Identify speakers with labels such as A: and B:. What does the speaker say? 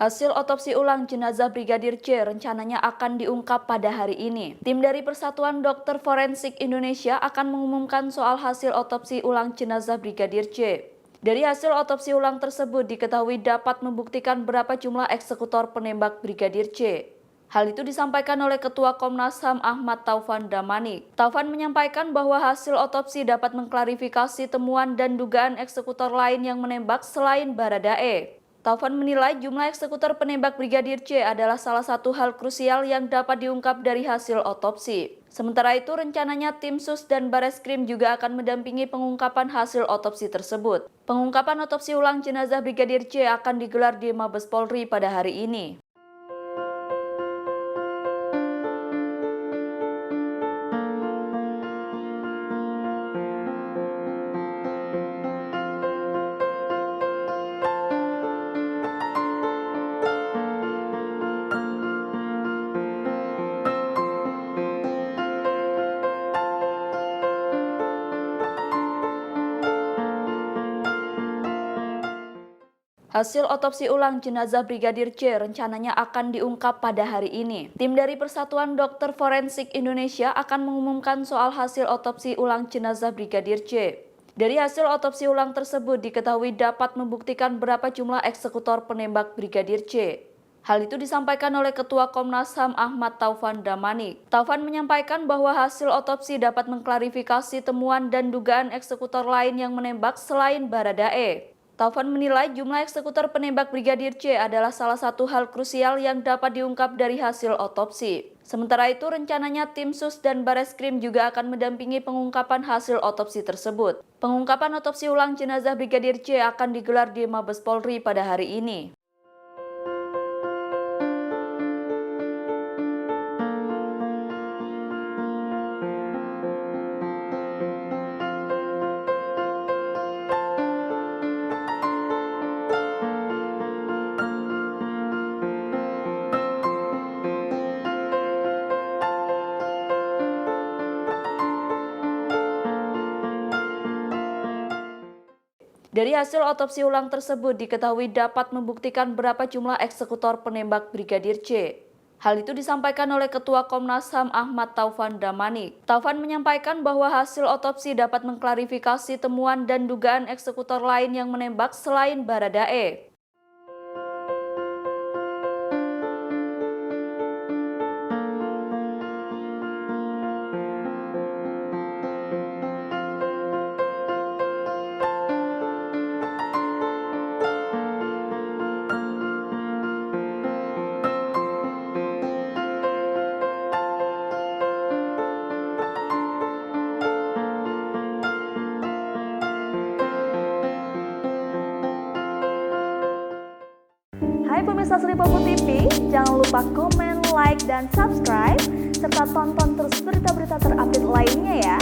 A: Hasil otopsi ulang jenazah Brigadir C rencananya akan diungkap pada hari ini. Tim dari Persatuan Dokter Forensik Indonesia akan mengumumkan soal hasil otopsi ulang jenazah Brigadir C. Dari hasil otopsi ulang tersebut diketahui dapat membuktikan berapa jumlah eksekutor penembak Brigadir C. Hal itu disampaikan oleh Ketua Komnas HAM Ahmad Taufan Damanik. Taufan menyampaikan bahwa hasil otopsi dapat mengklarifikasi temuan dan dugaan eksekutor lain yang menembak selain Baradae. Taufan menilai jumlah eksekutor penembak Brigadir C adalah salah satu hal krusial yang dapat diungkap dari hasil otopsi. Sementara itu, rencananya tim SUS dan Bareskrim juga akan mendampingi pengungkapan hasil otopsi tersebut. Pengungkapan otopsi ulang jenazah Brigadir C akan digelar di Mabes Polri pada hari ini. Hasil otopsi ulang jenazah Brigadir C rencananya akan diungkap pada hari ini. Tim dari Persatuan Dokter Forensik Indonesia akan mengumumkan soal hasil otopsi ulang jenazah Brigadir C. Dari hasil otopsi ulang tersebut diketahui dapat membuktikan berapa jumlah eksekutor penembak Brigadir C. Hal itu disampaikan oleh Ketua Komnas HAM Ahmad Taufan Damanik. Taufan menyampaikan bahwa hasil otopsi dapat mengklarifikasi temuan dan dugaan eksekutor lain yang menembak selain Baradae. Taufan menilai jumlah eksekutor penembak Brigadir C adalah salah satu hal krusial yang dapat diungkap dari hasil otopsi. Sementara itu, rencananya tim SUS dan Bareskrim juga akan mendampingi pengungkapan hasil otopsi tersebut. Pengungkapan otopsi ulang jenazah Brigadir C akan digelar di Mabes Polri pada hari ini. Dari hasil otopsi ulang tersebut diketahui dapat membuktikan berapa jumlah eksekutor penembak Brigadir C. Hal itu disampaikan oleh Ketua Komnas HAM Ahmad Taufan Damanik. Taufan menyampaikan bahwa hasil otopsi dapat mengklarifikasi temuan dan dugaan eksekutor lain yang menembak selain Baradae.
B: Hai pemirsa Sri Popo TV, jangan lupa komen, like, dan subscribe, serta tonton terus berita-berita terupdate lainnya ya.